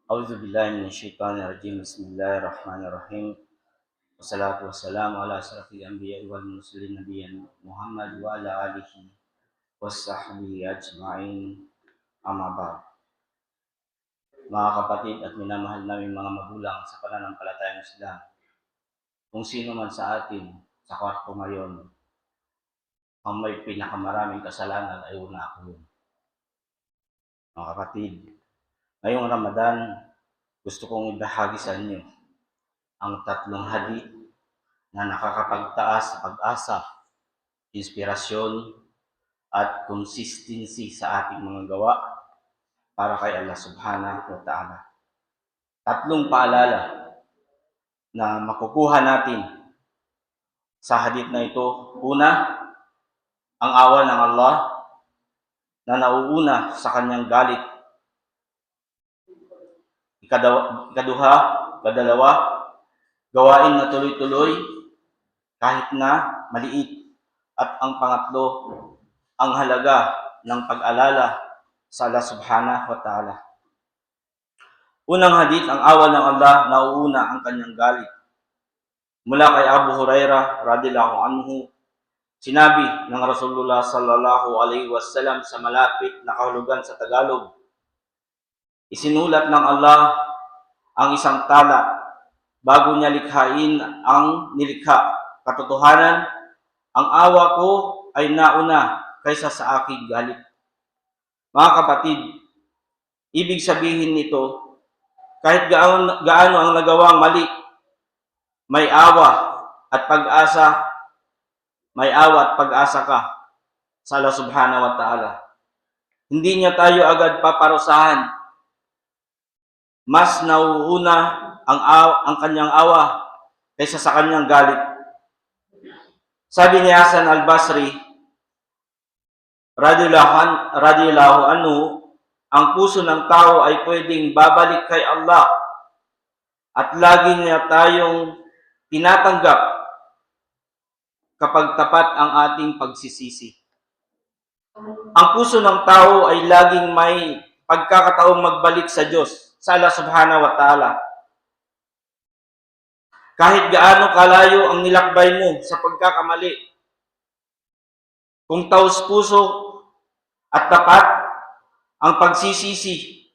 أعوذ بالله من الشيطان الرجيم بسم الله الرحمن الرحيم والصلاة والسلام على أشرف الأنبياء والمرسلين نبينا محمد وعلى آله وصحبه أجمعين أما بعد. Mga kapatid at minamahal naming mga magulang sa pananampalatayang Islam, kung sino man sa atin sa kwarto ngayon ang may pinakamaraming kasalanan ay una ako yun. Mga kapatid, ngayong Ramadan, gusto kong ibahagi sa inyo ang tatlong hadith na nakakapagtaas sa pag-asa, inspirasyon, at consistency sa ating mga gawa para kay Allah subhanahu wa ta'ala. Tatlong paalala na makukuha natin sa hadith na ito. Una, ang awa ng Allah na nauuna sa kanyang galit. Ikadalawa, gawain na tuloy-tuloy kahit na maliit. At ang pangatlo, ang halaga ng pag-alala sa Allah subhanahu wa ta'ala. Unang hadith, ang awa ng Allah nauuna ang kanyang galit. Mula kay Abu Hurairah radhiyallahu anhu, sinabi ng Rasulullah sallallahu alaihi wasallam sa malapit na kahulugan sa Tagalog, isinulat ng Allah ang isang tala bago niya likhain ang nilikha. Katotohanan, ang awa ko ay nauna kaysa sa aking galit. Mga kapatid, ibig sabihin nito, kahit gaano ang nagawang mali, may awa at pag-asa ka sa Allah subhanahu wa ta'ala. Hindi niya tayo agad paparusahan. Mas nauuna ang kanyang awa kaysa sa kanyang galit. Sabi ni Hasan al-Basri radhiyallahu anhu, ang puso ng tao ay pwedeng babalik kay Allah at lagi niya tayong tinatanggap kapag tapat ang ating pagsisisi. Ang puso ng tao ay laging may pagkakataong magbalik sa Diyos, sa Allah subhanahu wa ta'ala. Kahit gaano kalayo ang nilakbay mo sa pagkakamali, kung taos puso at tapat ang pagsisisi,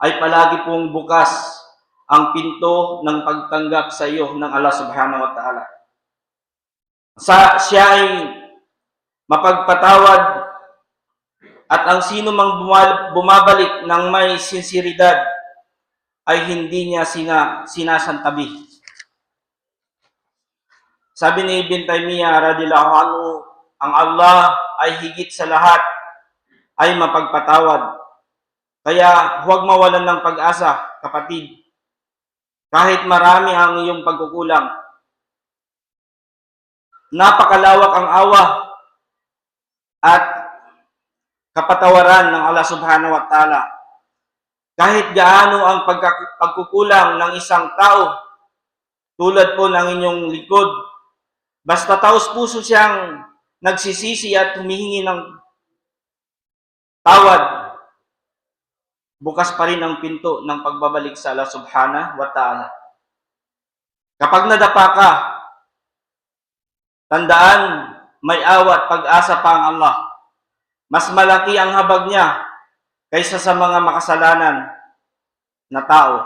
ay palagi pong bukas ang pinto ng pagtanggap sa iyo ng Allah subhanahu wa ta'ala. Siya ay mapagpatawad at ang sino mang bumabalik ng may sinseridad ay hindi niya sinasantabi. Sabi ni Ibn Taymiyyah radhiyallahu anhu, ang Allah ay higit sa lahat ay mapagpatawad. Kaya huwag mawalan ng pag-asa, kapatid. Kahit marami ang iyong pagkukulang, napakalawak ang awa at kapatawaran ng Allah subhanahu wa ta'ala. Kahit gaano ang pagkukulang ng isang tao, tulad po ng inyong likod, basta taos puso siyang nagsisisi at humihingi ng tawad, bukas pa rin ang pinto ng pagbabalik sa Allah subhanahu wa ta'ala. Kapag nadapa ka, tandaan, may awa at pag-asa pa ang Allah. Mas malaki ang habag niya kaysa sa mga makasalanan na tao.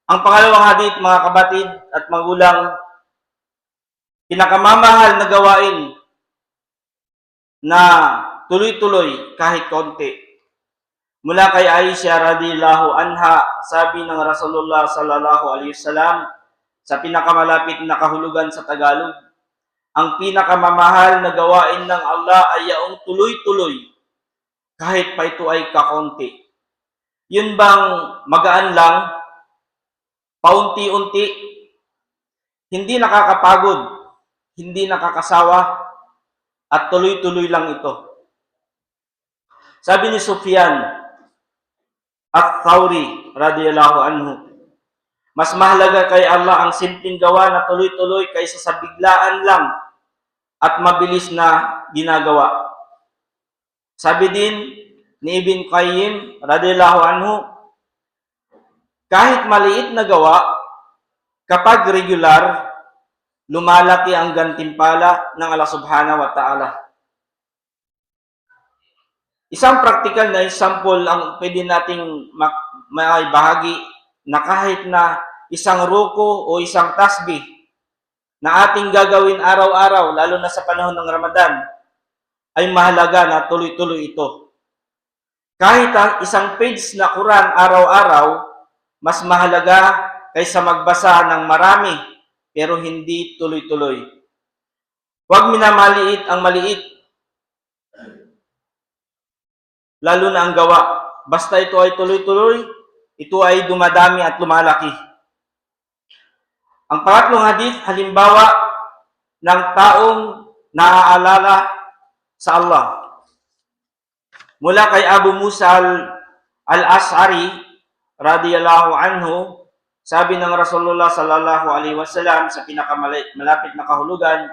Ang pangalawang hadith, mga kapatid at magulang, pinakamamahal na gawain na tuloy-tuloy kahit konti. Mula kay Aisha radhiyallahu anha, sabi ng Rasulullah sallallahu alaihi wasallam sa pinakamalapit na kahulugan sa Tagalog, ang pinakamamahal na gawain ng Allah ay yaong tuloy-tuloy kahit pa ito ay kakonti. Yun bang magaan lang, paunti-unti, hindi nakakapagod, hindi nakakasawa, at tuloy-tuloy lang ito. Sabi ni Sufyan at-Thawri radhiyallahu anhu, mas mahalaga kay Allah ang simpleng gawa na tuloy-tuloy kaysa sa biglaan lang at mabilis na ginagawa. Sabi din ni Ibn Qayyim radhiyallahu anhu, Kahit maliit na gawa, kapag regular, lumalaki ang gantimpala ng Allah Subhanahu wa Ta'ala. Isang practical na example ang pwede nating maibahagi na kahit na isang ruko o isang tasbih na ating gagawin araw-araw, lalo na sa panahon ng Ramadan, ay mahalaga na tuloy-tuloy ito. Kahit ang isang page na Quran araw-araw, mas mahalaga kaysa magbasa ng marami pero hindi tuloy-tuloy. Huwag minamaliit ang maliit, lalo na ang gawa. Basta ito ay tuloy-tuloy, ito ay dumadami at lumalaki. Ang pangatlong hadith, halimbawa ng taong naaalala sa Allah. Mula kay Abu Musa al-Ash'ari radiyallahu anhu, sabi ng Rasulullah sallallahu alaihi wasallam sa pinakamalapit na kahulugan,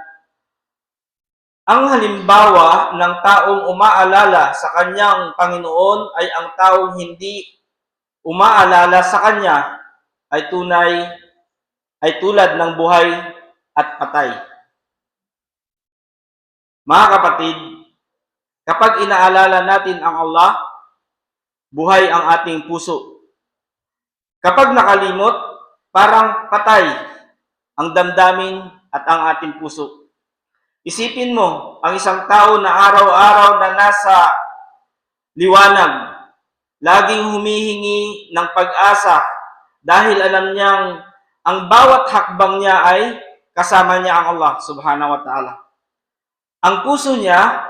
ang halimbawa ng taong umaalala sa kanyang Panginoon ay ang taong hindi umaalala sa kanya ay tulad ng buhay at patay. Mga kapatid, kapag inaalala natin ang Allah, buhay ang ating puso. Kapag nakalimot, parang patay ang damdamin at ang ating puso. Isipin mo, ang isang tao na araw-araw na nasa liwanag, laging humihingi ng pag-asa dahil alam niyang ang bawat hakbang niya ay kasama niya ang Allah Subhanahu wa Ta'ala. Ang puso niya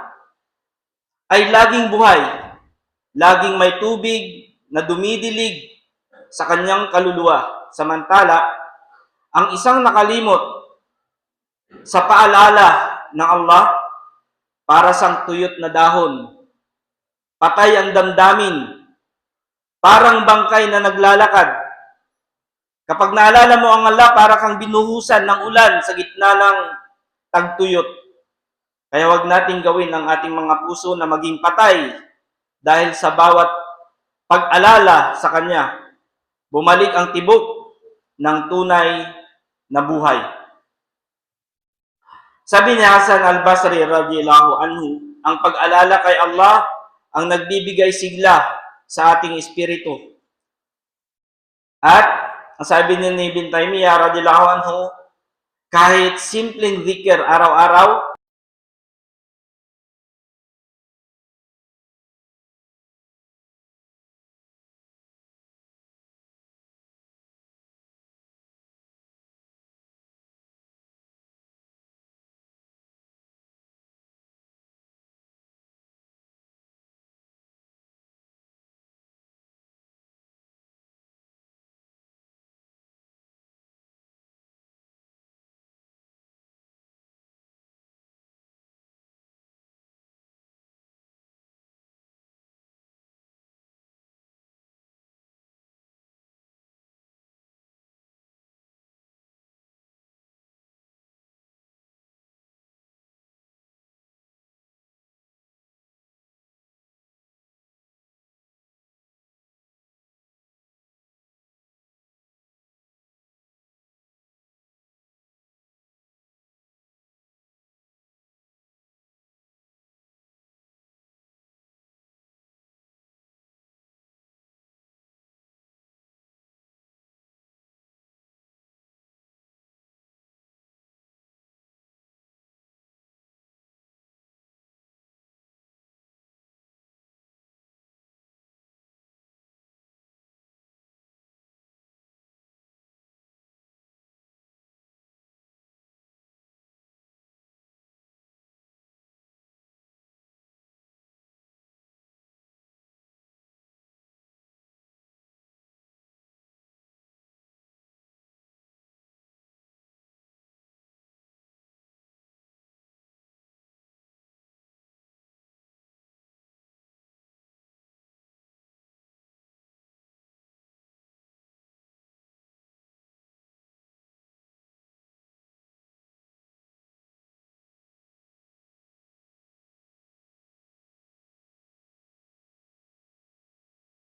ay laging buhay, laging may tubig na dumidilig sa kanyang kaluluwa. Samantala, ang isang nakalimot sa paalala ng Allah, para sang tuyot na dahon, patay ang damdamin, parang bangkay na naglalakad. Kapag naalala mo ang Allah, para kang binuhusan ng ulan sa gitna ng tagtuyot. Kaya wag nating gawin ang ating mga puso na maging patay dahil sa bawat pag-alala sa Kanya. Bumalik ang tibok ng tunay na buhay. Sabi ni Hasan al-Basri radhiyallahu anhu, ang pag-alala kay Allah ang nagbibigay sigla sa ating espiritu. At ang sabi ni Ibn Taymiyyah radhiyallahu anhu, kahit simpleng zikr araw-araw